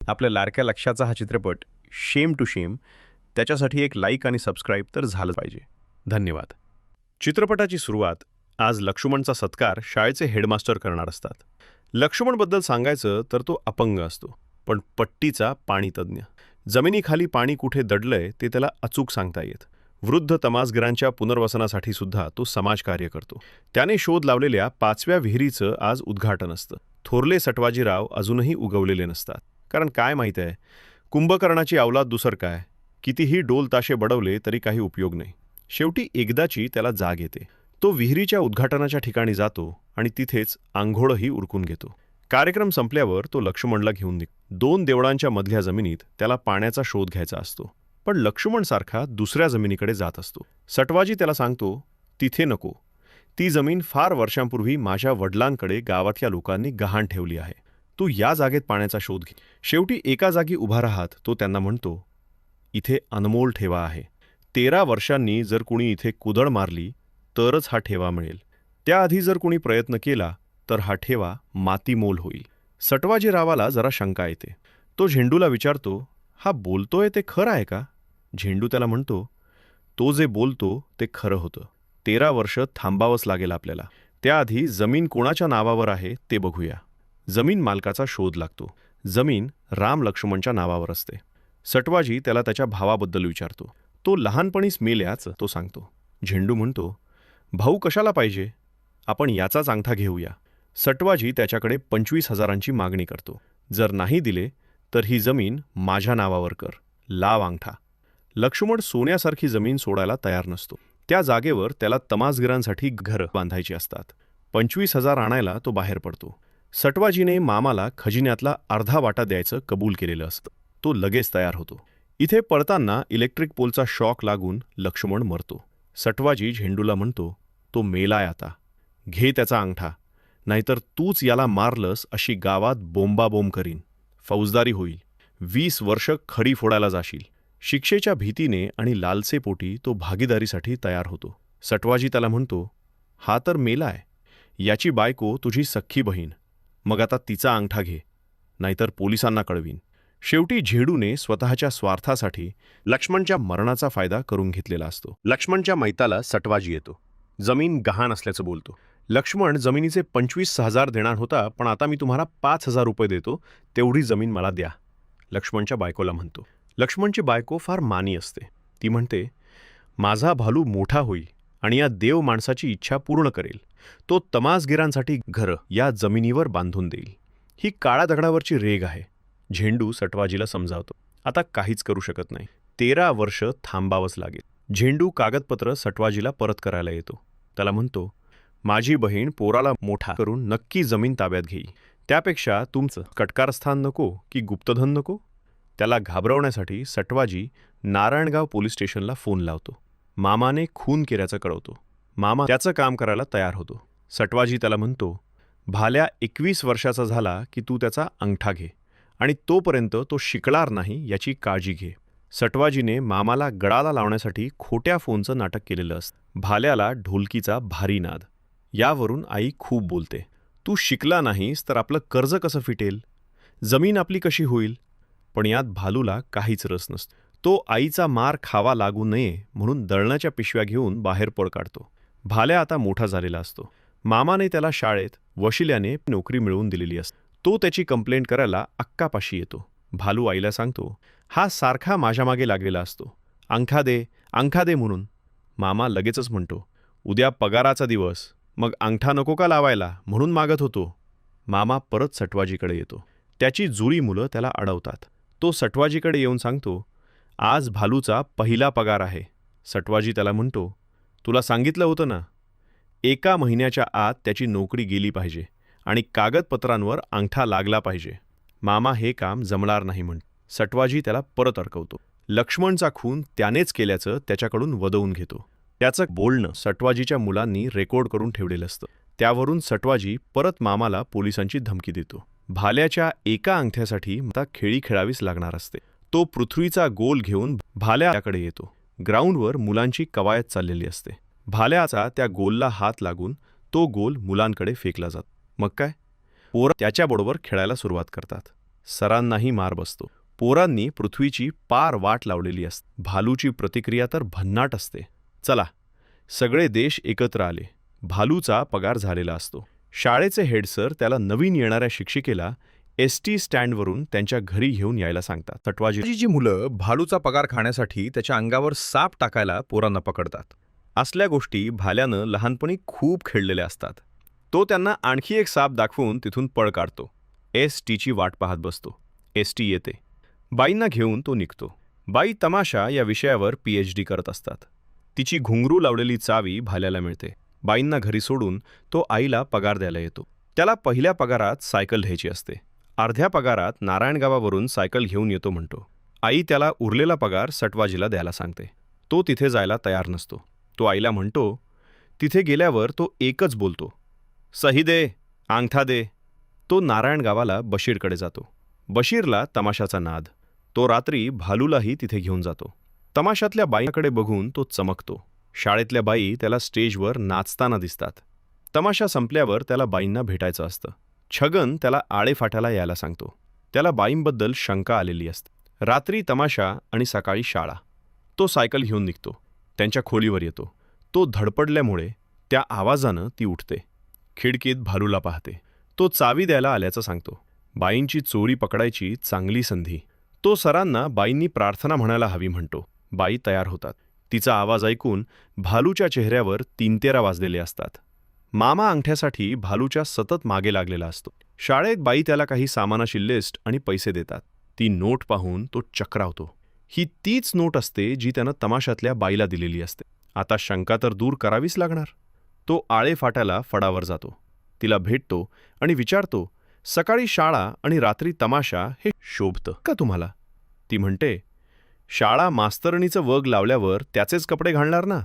आपल्या लाडक्या लक्षाचा हा चित्रपट शेम टू शेम, त्याच्यासाठी एक लाईक आणि सबस्क्राईब तर झालं पाहिजे. धन्यवाद. चित्रपटाची सुरुवात आज लक्ष्मणचा सत्कार शाळेचे हेडमास्टर करणार असतात. लक्ष्मणबद्दल सांगायचं तर तो अपंग असतो, पण पट्टीचा पाणीतज्ञ. जमिनीखाली पाणी कुठे दडलंय ते त्याला अचूक सांगता येत. वृद्ध तमासगिरांच्या पुनर्वसनासाठी सुद्धा तो समाजकार्य करतो. त्याने शोध लावलेल्या 5व्या विहिरीचं आज उद्घाटन असतं. थोरले सटवाजीराव अजूनही उगवलेले नसतात. कारण काय माहीत आहे, कुंभकर्णाची अवलाद दुसर काय, कितीही डोल ताशे बडवले तरी काही उपयोग नाही. शेवटी एकदाची त्याला जाग येते. तो विहिरीच्या उद्घाटनाच्या ठिकाणी जातो आणि तिथेच आंघोळही उरकून घेतो. कार्यक्रम संपल्यावर तो लक्ष्मणला घेऊन निघतो. 2 देवळांच्या मधल्या जमिनीत त्याला पाण्याचा शोध घ्यायचा असतो, पण लक्ष्मणसारखा दुसऱ्या जमिनीकडे जात असतो. सटवाजी त्याला सांगतो, तिथे नको. ती जमीन फार वर्षांपूर्वी माझ्या वडिलांकडे गावातल्या लोकांनी गहाण ठेवली आहे. तू या जागेत पाण्याचा शोध घे. शेवटी एका जागी उभा राहत तो त्यांना म्हणतो, इथे अनमोल ठेवा आहे. 13 वर्षांनी जर कुणी इथे कुदळ मारली तरच हा ठेवा मिळेल. त्याआधी जर कुणी प्रयत्न केला तर हा ठेवा मातीमोल होईल. सटवाजीरावाला जरा शंका येते. तो झेंडूला विचारतो, हा बोलतोय ते खरं आहे का? झेंडू त्याला म्हणतो, तो जे बोलतो ते खरं होतं. 13 वर्ष थांबावंच लागेल आपल्याला. त्याआधी जमीन कोणाच्या नावावर आहे ते बघूया. जमीन मालकाचा शोध लागतो. जमीन राम लक्ष्मणच्या नावावर असते. सटवाजी त्याला त्याच्या भावाबद्दल विचारतो. तो लहानपणीच मेल्याच तो सांगतो. झेंडू म्हणतो, भाऊ कशाला पाहिजे? आपण याचाच अंगठा घेऊया. सटवाजी त्याच्याकडे 25,000ची मागणी करतो. जर नाही दिले तर ही जमीन माझ्या नावावर कर, लाव अंगठा. लक्ष्मण सोन्यासारखी जमीन सोडायला तयार नसतो. त्या जागेवर त्याला तमासगिरांसाठी घरं बांधायची असतात. 25,000 आणायला तो बाहेर पडतो. सटवाजीने मामाला खजिन्यातला अर्धा वाटा द्यायचं कबूल केलेलं असतं. तो लगेच तयार होतो. इथे पळताना इलेक्ट्रिक पोलचा शॉक लागून लक्ष्मण मरतो. सटवाजी झेंडूला म्हणतो, तो मेलाय आता. घे त्याचा अंगठा, नाहीतर तूच याला मारलंस अशी गावात बोंबाबोंब करीन. फौजदारी होईल. 20 वर्ष खडी फोडायला जाशील. शिक्षेच्या भीतीने आणि लालसेपोटी तो भागीदारीसाठी तयार होतो. सटवाजी त्याला म्हणतो, हा तर मेलाय. याची बायको तुझी सख्खी बहीण. मग आता तिचा अंगठा घे, नाहीतर पोलिसांना कळवीन. शेवटी झेडूने स्वतःच्या स्वार्थासाठी लक्ष्मणच्या मरणाचा फायदा करून घेतलेला असतो. लक्ष्मणच्या मैताला सटवाजी येतो. जमीन गहाण असल्याचं बोलतो. लक्ष्मण जमिनीचे 25,000 देणार होता, पण आता मी तुम्हाला 5,000 रुपये देतो, तेवढी जमीन मला द्या, लक्ष्मणच्या बायकोला म्हणतो. लक्ष्मणची बायको फार मानी असते. ती म्हणते, माझा भालू मोठा होईल आणि या देव माणसाची इच्छा पूर्ण करेल. तो तमासगिरांसाठी घरं या जमिनीवर बांधून देईल. ही काळ्या दगडावरची रेग आहे. झेंडू सटवाजीला समजावतो, आता काहीच करू शकत नाही. 13 वर्ष थांबावंच लागेल. झेंडू कागदपत्र सटवाजीला परत करायला येतो. त्याला म्हणतो, माझी बहीण पोराला मोठा करून नक्की जमीन ताब्यात घेईल. त्यापेक्षा तुमचं कटकारस्थान नको की गुप्तधन नको? त्याला घाबरवण्यासाठी सटवाजी नारायणगाव पोलीस स्टेशनला फोन लावतो. मामाने खून केल्याचं कळवतो. मामा त्याचं काम करायला तयार होतो. सटवाजी त्याला म्हणतो, भाल्या 21 वर्षाचा झाला की तू त्याचा अंगठा घे आणि तोपर्यंत तो शिकणार नाही याची काळजी घे. सटवाजीने मामाला गळाला लावण्यासाठी खोट्या फोनचं नाटक केलेलं असतं. भाल्याला ढोलकीचा भारी नाद. यावरून आई खूप बोलते, तू शिकला नाहीस तर आपलं कर्ज कसं फिटेल, जमीन आपली कशी होईल? पण यात भालूला काहीच रस नसतो. तो आईचा मार खावा लागू नये म्हणून दळणाच्या पिशव्या घेऊन बाहेर पळ काढतो. भाल्या आता मोठा झालेला असतो. मामाने त्याला शाळेत वशिल्याने नोकरी मिळवून दिलेली असते. तो त्याची कंप्लेंट करायला अक्कापाशी येतो. भालू आईला सांगतो, हा सारखा माझ्या मागे लागलेला असतो, अंगठा दे अंगठा दे म्हणून. मामा लगेचच म्हणतो, उद्या पगाराचा दिवस, मग अंगठा नको का लावायला म्हणून मागत होतो. मामा परत सटवाजीकडे येतो. त्याची जुळी मुलं त्याला अडवतात. तो सटवाजीकडे येऊन सांगतो, आज भालूचा पहिला पगार आहे. सटवाजी त्याला म्हणतो, तुला सांगितलं होतं ना, 1 महिन्याच्या आत त्याची नोकरी गेली पाहिजे आणि कागदपत्रांवर अंगठा लागला पाहिजे. मामा हे काम जमणार नाही म्हणतो. सटवाजी त्याला परत अडकवतो. लक्ष्मणचा खून त्यानेच केल्याचं त्याच्याकडून वदवून घेतो. त्याचं बोलणं सटवाजीच्या मुलांनी रेकॉर्ड करून ठेवलेलं असतं. त्यावरून सटवाजी परत मामाला पोलिसांची धमकी देतो. भाल्याच्या एका अंगठ्यासाठी आता खेळी खेळावीच लागणार असते. तो पृथ्वीचा गोल घेऊन भाल्याकडे येतो. ग्राउंडवर मुलांची कवायत चाललेली असते. भाल्याचा त्या गोलला हात लागून तो गोल मुलांकडे फेकला जातो. मग काय, पोरं त्याच्याबरोबर खेळायला सुरुवात करतात. सरांनाही मार बसतो. पोरांनी पृथ्वीची पार वाट लावलेली असते. भालूची प्रतिक्रिया तर भन्नाट असते. चला, सगळे देश एकत्र आले. भालूचा पगार झालेला असतो. शाळेचे हेडसर त्याला नवीन येणाऱ्या शिक्षिकेला एसटी स्टँडवरून त्यांच्या घरी घेऊन यायला सांगतात. सटवाजीची मुलं भालूचा पगार खाण्यासाठी त्याच्या अंगावर साप टाकायला पोरांना पकडतात. असल्या गोष्टी भाल्यानं लहानपणी खूप खेळलेल्या असतात. तो त्यांना आणखी एक साप दाखवून तिथून पळ काढतो. एसटीची वाट पाहत बसतो. एसटी येते. बाईंना घेऊन तो निघतो. बाई तमाशा या विषयावर PhD करत असतात. तिची घुंगरू लावलेली चावी भाल्याला मिळते. बाईंना घरी सोडून तो आईला पगार द्यायला येतो. त्याला पहिल्या पगारात सायकल घ्यायची असते. अर्ध्या पगारात नारायणगावावरून सायकल घेऊन येतो म्हणतो. आई त्याला उरलेला पगार सटवाजीला द्यायला सांगते. तो तिथे जायला तयार नसतो. तो आईला म्हणतो. तिथे गेल्यावर तो एकच बोलतो, सही दे, अंगठा दे. तो नारायणगावाला बशीरकडे जातो. बशीरला तमाशाचा नाद. तो रात्री भालूलाही तिथे घेऊन जातो. तमाशातल्या बाईंकडे बघून तो चमकतो. शाळेतल्या बाई त्याला स्टेजवर नाचताना दिसतात. तमाशा संपल्यावर त्याला बाईंना भेटायचं असतं. छगन त्याला आळेफाट्याला यायला सांगतो. त्याला बाईंबद्दल शंका आलेली असते. रात्री तमाशा आणि सकाळी शाळा. तो सायकल घेऊन निघतो. त्यांच्या खोलीवर येतो. तो धडपडल्यामुळे त्या आवाजानं ती उठते. खिडकीत भालूला पाहते. तो चावी द्यायला आल्याचं सांगतो. बाईंची चोरी पकडायची चांगली संधी. तो सरांना बाईंनी प्रार्थना म्हणायला हवी म्हणतो. बाई तयार होतात. तिचा आवाज ऐकून भालूच्या चेहऱ्यावर 3-13 वाजलेले असतात. मामा अंगठ्यासाठी भालूच्या सतत मागे लागलेला असतो. शाळेत बाई त्याला काही सामानाची लिस्ट आणि पैसे देतात. ती नोट पाहून तो चक्रावतो. ही तीच नोट असते जी त्यानं तमाशातल्या बाईला दिलेली असते. आता शंका तर दूर करावीच लागणार. तो आळेफाट्याला फडावर जातो. तिला भेटतो आणि विचारतो, सकाळी शाळा आणि रात्री तमाशा हे शोभतं का तुम्हाला? ती म्हणते, शाळा मास्तरणीचं वग लावल्यावर त्याचेच कपडे घालणार ना.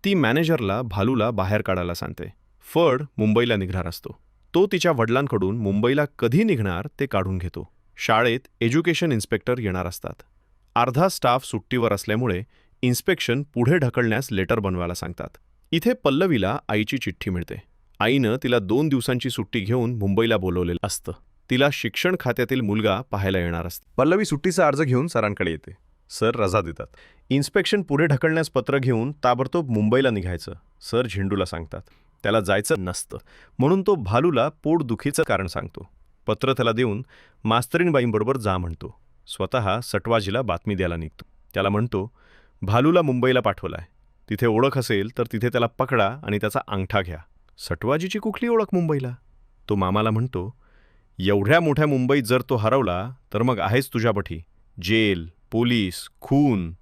ती मॅनेजरला भालूला बाहेर काढायला सांगते. फड मुंबईला निघणार असतो. तो तिच्या वडिलांकडून मुंबईला कधी निघणार ते काढून घेतो. शाळेत एज्युकेशन इन्स्पेक्टर येणार असतात. अर्धा स्टाफ सुट्टीवर असल्यामुळे इन्स्पेक्शन पुढे ढकलण्यास लेटर बनवायला सांगतात. इथे पल्लवीला आईची चिठ्ठी मिळते. आईनं तिला 2 दिवसांची सुट्टी घेऊन मुंबईला बोलवलेलं असतं. तिला शिक्षण खात्यातील मुलगा पाहायला येणार असतं. पल्लवी सुट्टीचा अर्ज घेऊन सरांकडे येते. सर रजा देतात. इन्स्पेक्शन पुढे ढकलण्यास पत्र घेऊन ताबडतोब मुंबईला निघायचं सर झेंडूला सांगतात. त्याला जायचं नसतं म्हणून तो भालूला पोटदुखीचं कारण सांगतो. पत्र त्याला देऊन मास्तरीणबाईंबरोबर जा म्हणतो. स्वतः सटवाजीला बातमी द्यायला निघतो. त्याला म्हणतो, भालूला मुंबईला पाठवलाय. तिथे ओळख असेल तर तिथे त्याला पकडा आणि त्याचा अंगठा घ्या. सटवाजीची कुठली ओळख मुंबईला? तो मामाला म्हणतो, एवढ्या मोठ्या मुंबईत जर तो हरवला तर मग आहेच तुझ्यापाठी जेल, पोलीस, खून.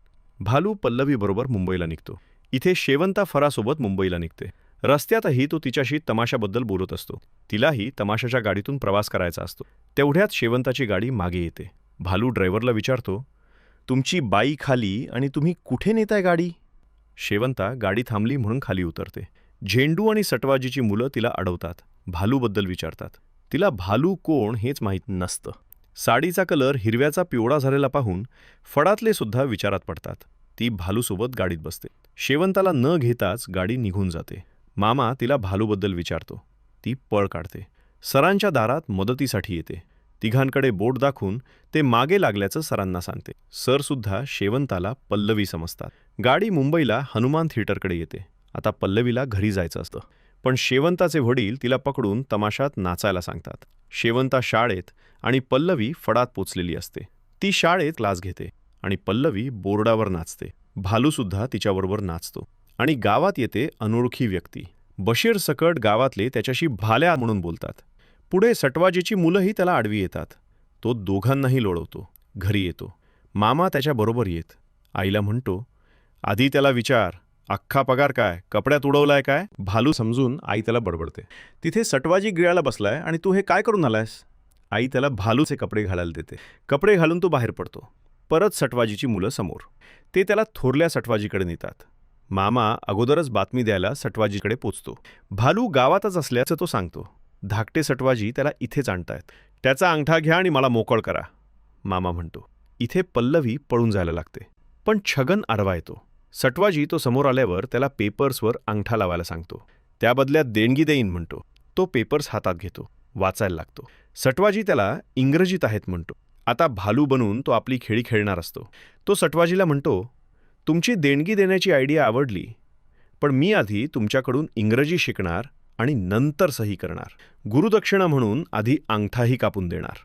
भालू पल्लवीबरोबर मुंबईला निघतो. इथे शेवंता फरासोबत मुंबईला निघते. रस्त्यातही तो तिच्याशी तमाशाबद्दल बोलत असतो. तिलाही तमाशाच्या गाडीतून प्रवास करायचा असतो. तेवढ्यात शेवंताची गाडी मागे येते. भालू ड्रायव्हरला विचारतो, तुमची बाई खाली आणि तुम्ही कुठे नेताय गाडी? शेवंता गाडी थांबली म्हणून खाली उतरते. झेंडू आणि सटवाजीची मुलं तिला अडवतात. भालूबद्दल विचारतात. तिला भालू कोण हेच माहीत नसतं. साडीचा कलर हिरव्याचा पिवळा झालेला पाहून फडातले सुद्धा विचारात पडतात. ती भालूसोबत गाडीत बसते. शेवंताला न घेताच गाडी निघून जाते. मामा तिला भालूबद्दल विचारतो. ती पळ काढते. सरांच्या दारात मदतीसाठी येते. तिघांकडे बोट दाखवून ते मागे लागल्याचं सरांना सांगते. सरसुद्धा शेवंताला पल्लवी समजतात. गाडी मुंबईला हनुमान थिएटरकडे येते. आता पल्लवीला घरी जायचं असतं. पण शेवंताचे वडील तिला पकडून तमाशात नाचायला सांगतात. शेवंता शाळेत आणि पल्लवी फडात पोचलेली असते. ती शाळेत क्लास घेते आणि पल्लवी बोर्डावर नाचते. भालूसुद्धा तिच्याबरोबर नाचतो. आणि गावात येते अनोळखी व्यक्ती. बशीर सकट गावातले त्याच्याशी भाल्या म्हणून बोलतात. पुढे सटवाजीची मुलंही त्याला आडवी येतात. तो दोघांनाही लोळवतो. घरी येतो. मामा त्याच्याबरोबर येत. आईला म्हणतो, आधी त्याला विचार, अख्खा पगार काय, कपड्यात उडवलाय काय? भालू समजून आई त्याला बडबडते. तिथे सटवाजी गिळाला बसलाय आणि तू हे काय करून आलायस? आई त्याला भालूचे कपडे घालायला देते. कपडे घालून तो बाहेर पडतो. परत सटवाजीची मुलं समोर. ते त्याला थोरल्या सटवाजीकडे नेतात. मामा अगोदरच बातमी द्यायला सटवाजीकडे पोचतो. भालू गावातच असल्याचं तो सांगतो. धाकटे सटवाजी त्याला इथेच आणतायत. त्याचा अंगठा घ्या आणि मला मोकळ करा, मामा म्हणतो. इथे पल्लवी पळून जायला लागते. पण छगन आडवा येतो. सटवाजी तो समोर आल्यावर त्याला पेपर्सवर अंगठा लावायला सांगतो. त्या बदल्यात देणगी देईन म्हणतो. तो पेपर्स हातात घेतो. वाचायला लागतो. सटवाजी त्याला इंग्रजीत आहेत म्हणतो. आता भालू बनून तो आपली खेळी खेळणार असतो. तो सटवाजीला म्हणतो, तुमची देणगी देण्याची आयडिया आवडली, पण मी आधी तुमच्याकडून इंग्रजी शिकणार आणि नंतर सही करणार. गुरुदक्षिणा म्हणून आधी अंगठाही कापून देणार.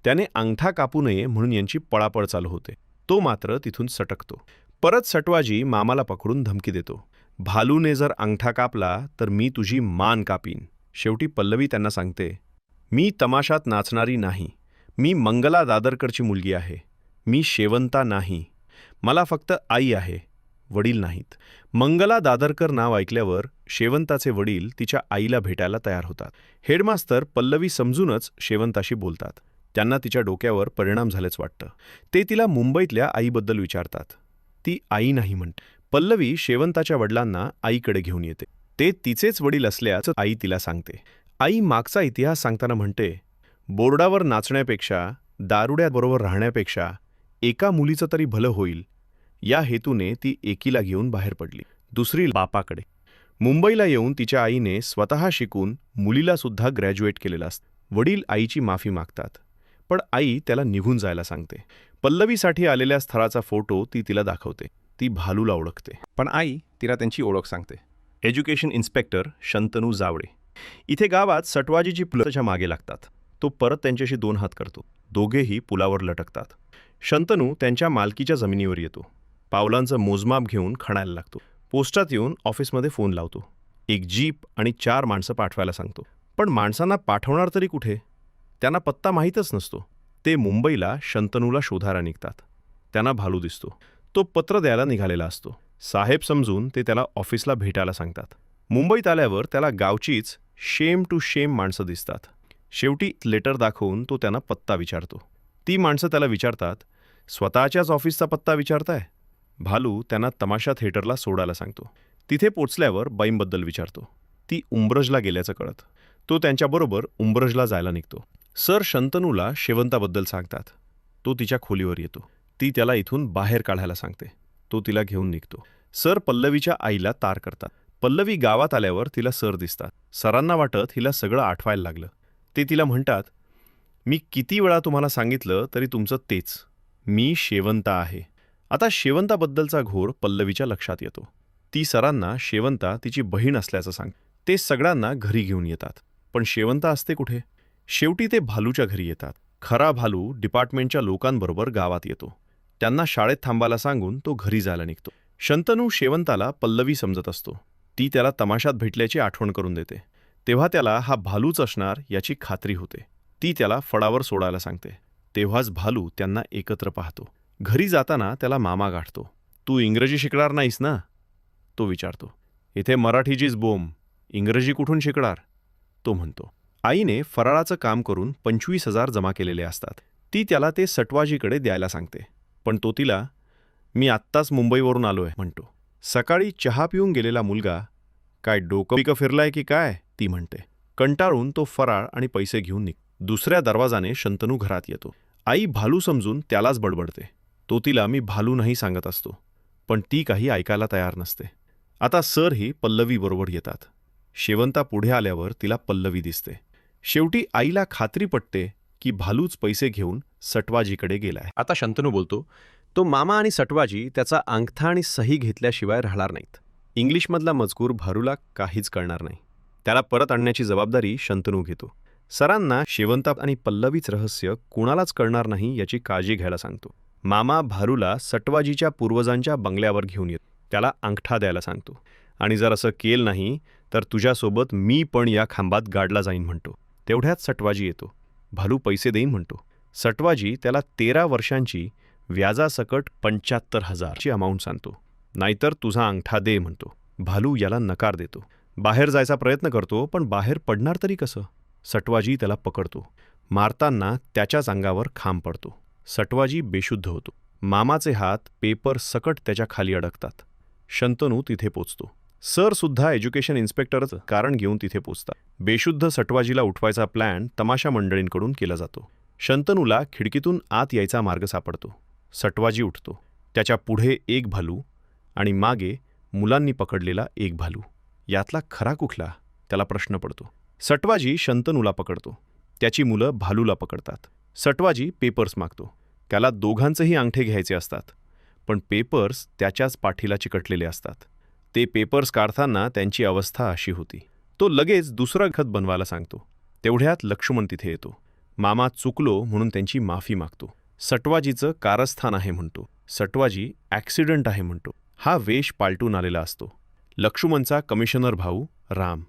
त्याने अंगठा कापू नये म्हणून यांची पळापळ चालू होते. तो मात्र तिथून सटकतो. परत सटवाजी मामाला पकडून धमकी देतो, भालूने जर अंगठा कापला तर मी तुझी मान कापीन. शेवटी पल्लवी त्यांना सांगते, मी तमाशात नाचणारी नाही. मी मंगला दादरकरची मुलगी आहे. मी शेवंता नाही. मला फक्त आई आहे, वडील नाहीत. मंगला दादरकर नाव ऐकल्यावर शेवंताचे वडील तिच्या आईला भेटायला तयार होतात. हेडमास्तर पल्लवी समजूनच शेवंताशी बोलतात. त्यांना तिच्या डोक्यावर परिणाम झाल्याच वाटतं. ते तिला मुंबईतल्या आईबद्दल विचारतात. ती आई नाही म्हणते. पल्लवी शेवंताच्या वडिलांना आईकडे घेऊन येते. ते तिचेच वडील असल्याचं आई तिला सांगते. आई मागचा इतिहास सांगताना म्हणते, बोर्डावर नाचण्यापेक्षा, दारुड्याबरोबर राहण्यापेक्षा एका मुलीचं तरी भलं होईल, या हेतूने ती एकीला घेऊन बाहेर पडली. दुसरी बापाकडे. मुंबईला येऊन तिच्या आईने स्वतः शिकून मुलीला सुद्धा ग्रॅज्युएट केलेलं असतं. वडील आईची माफी मागतात, पण आई त्याला निघून जायला सांगते. पल्लवीसाठी आलेल्या स्थळाचा फोटो ती तिला दाखवते. ती भालूला ओळखते, पण आई तिला त्यांची ओळख सांगते. Education inspector Shantanu Jawale. इथे गावात सटवाजीची पुलाच्या मागे लागतात. तो परत त्यांच्याशी 2 हात करतो. दोघेही पुलावर लटकतात. शंतनू त्यांच्या मालकीच्या जमिनीवर येतो. पावलांचं मोजमाप घेऊन खणायला लागतो. पोस्टात येऊन ऑफिसमध्ये फोन लावतो. एक जीप आणि 4 माणसं पाठवायला सांगतो. पण माणसांना पाठवणार तरी कुठे? त्यांना पत्ता माहीतच नसतो. ते मुंबईला शंतनूला शोधायला निघतात. त्यांना भालू दिसतो. तो पत्र द्यायला निघालेला असतो. साहेब समजून ते त्याला ऑफिसला भेटायला सांगतात. मुंबईत आल्यावर त्याला गावचीच शेम टू शेम माणसं दिसतात. शेवटी लेटर दाखवून तो त्यांना पत्ता विचारतो. ती माणसं त्याला विचारतात, स्वतःच्याच ऑफिसचा पत्ता विचारताय? भालू त्यांना तमाशा थिएटरला सोडायला सांगतो. तिथे पोचल्यावर बाईंबद्दल विचारतो. ती उंब्रजला गेल्याचं कळत. तो त्यांच्याबरोबर उंब्रजला जायला निघतो. सर शंतनूला शेवंताबद्दल सांगतात. तो तिच्या खोलीवर येतो. ती त्याला इथून बाहेर काढायला सांगते. तो तिला घेऊन निघतो. सर पल्लवीच्या आईला तार करतात. पल्लवी गावात आल्यावर तिला सर दिसतात. सरांना वाटत हिला सगळं आठवायला लागलं. ते तिला म्हणतात, मी किती वेळा तुम्हाला सांगितलं तरी तुमचं तेच, मी शेवंता आहे. आता शेवंताबद्दलचा घोर पल्लवीच्या लक्षात येतो. ती सरांना शेवंता तिची बहीण असल्याचं सांगते. ते सगळ्यांना घरी घेऊन येतात. पण शेवंता असते कुठे? शेवटी ते भालूच्या घरी येतात. खरा भालू डिपार्टमेंटच्या लोकांबरोबर गावात येतो. त्यांना शाळेत थांबायला सांगून तो घरी जायला निघतो. शंतनू शेवंताला पल्लवी समजत असतो. ती त्याला तमाशात भेटल्याची आठवण करून देते. तेव्हा त्याला हा भालूच असणार याची खात्री होते. ती त्याला फडावर सोडायला सांगते. तेव्हाच भालू त्यांना एकत्र पाहतो. घरी जाताना त्याला मामा गाठतो. तू इंग्रजी शिकणार नाहीस ना? तो विचारतो. इथे मराठीचीच बोंब, इंग्रजी कुठून शिकणार? तो म्हणतो. आईने फराळाचं काम करून 25,000 जमा केलेले असतात. ती त्याला ते सटवाजीकडे द्यायला सांगते. पण तो तिला, मी आत्ताच मुंबईवरून आलोय म्हणतो. सकाळी चहा पिऊन गेलेला मुलगा काय डोकं फिरलाय की काय? ती म्हणते. कंटाळून तो फराळ आणि पैसे घेऊन निघतो. दुसऱ्या दरवाजाने शंतनू घरात येतो. आई भालू समजून त्यालाच बडबडते. तो तिला मी भालू नाही सांगत असतो, पण ती काही ऐकायला तयार नसते. आता सरही पल्लवीबरोबर येतात. शेवंता पुढे आल्यावर तिला पल्लवी दिसते. शेवटी आईला खात्री पटते की भालूच पैसे घेऊन सटवाजीकडे गेलाय. आता शंतनू बोलतो, तो मामा आणि सटवाजी त्याचा अंगठा आणि सही घेतल्याशिवाय राहणार नाहीत. इंग्लिशमधला मजकूर भालूला काहीच कळणार नाही. त्याला परत आणण्याची जबाबदारी शंतनू घेतो. सरांना शेवंता आणि पल्लवीच रहस्य कुणालाच कळणार नाही याची काळजी घ्यायला सांगतो. मामा भालूला सटवाजीच्या पूर्वजांच्या बंगल्यावर घेऊन येतो. त्याला अंगठा द्यायला सांगतो. आणि जर असं केलं नाही तर तुझ्यासोबत मी पण या खांबात गाडला जाईन म्हणतो. तेवढ्यात सटवाजी येतो. भालू पैसे देईन म्हणतो. सटवाजी त्याला 13 वर्षांची व्याजासकट 75,000ची अमाऊंट सांगतो. नाहीतर तुझा अंगठा दे म्हणतो. भालू याला नकार देतो. बाहेर जायचा प्रयत्न करतो, पण बाहेर पडणार तरी कसं? सटवाजी त्याला पकडतो. मारताना त्याच्याच अंगावर खांब पडतो. सटवाजी बेशुद्ध होतो. मामाचे हात पेपर सकट त्याच्या खाली अडकतात. शंतनू तिथे पोचतो. सरसुद्धा एज्युकेशन इन्स्पेक्टरचं कारण घेऊन तिथे पोचतात. बेशुद्ध सटवाजीला उठवायचा प्लॅन तमाशा मंडळींकडून केला जातो. शंतनूला खिडकीतून आत यायचा मार्ग सापडतो. सटवाजी उठतो. त्याच्या पुढे एक भालू आणि मागे मुलांनी पकडलेला एक भालू. यातला खरा कुठला? त्याला प्रश्न पडतो. सटवाजी शंतनूला पकडतो. त्याची मुलं भालूला पकडतात. सटवाजी पेपर्स मागतो. त्याला दोघांचेही अंगठे घ्यायचे असतात. पण पेपर्स त्याच्याच पाठीला चिकटलेले असतात. ते पेपर्स काढताना त्यांची अवस्था अशी होती. तो लगेच दुसरा खत बनवायला सांगतो. तेवढ्यात लक्ष्मण तिथे येतो. मामा चुकलो म्हणून त्यांची माफी मागतो. सटवाजीचं कारस्थान आहे म्हणतो. सटवाजी ॲक्सिडंट आहे म्हणतो. हा वेश पालटून आलेला असतो. लक्ष्मणचा कमिशनर भाऊ राम.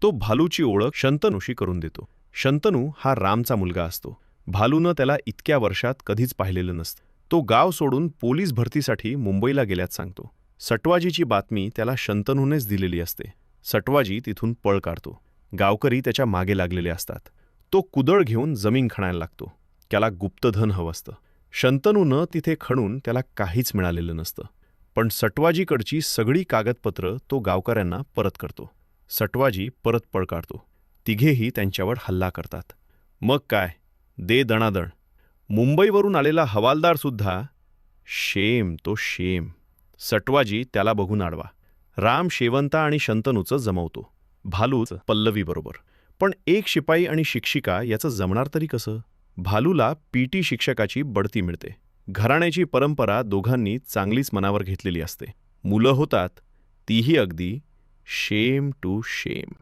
तो भालूची ओळख शंतनूशी करून देतो. शंतनू हा रामचा मुलगा असतो. भालूनं त्याला इतक्या वर्षात कधीच पाहिलेलं नसतं. तो गाव सोडून पोलीस भरतीसाठी मुंबईला गेल्यात सांगतो. सटवाजीची बातमी त्याला शंतनूनेच दिलेली असते. सटवाजी तिथून पळ काढतो. गावकरी त्याच्या मागे लागलेले असतात. तो कुदळ घेऊन जमीन खणायला लागतो. त्याला गुप्तधन हवं असतं. शंतनूनं तिथे खणून त्याला काहीच मिळालेलं नसतं. पण सटवाजीकडची सगळी कागदपत्र तो गावकऱ्यांना परत करतो. सटवाजी परत पळ काढतो. तिघेही त्यांच्यावर हल्ला करतात. मग काय, दे दणादण. मुंबईवरून आलेला हवालदारसुद्धा शेम तो शेम. सटवाजी त्याला बघून आडवा. राम शेवंता आणि शंतनूचं जमवतो. भालूच पल्लवीबरोबर. पण एक शिपाई आणि शिक्षिका याचं जमणार तरी कसं? भालूला पीटी शिक्षकाची बढती मिळते. घराण्याची परंपरा दोघांनी चांगलीच मनावर घेतलेली असते. मुलं होतात, तीही अगदी शेम टू शेम.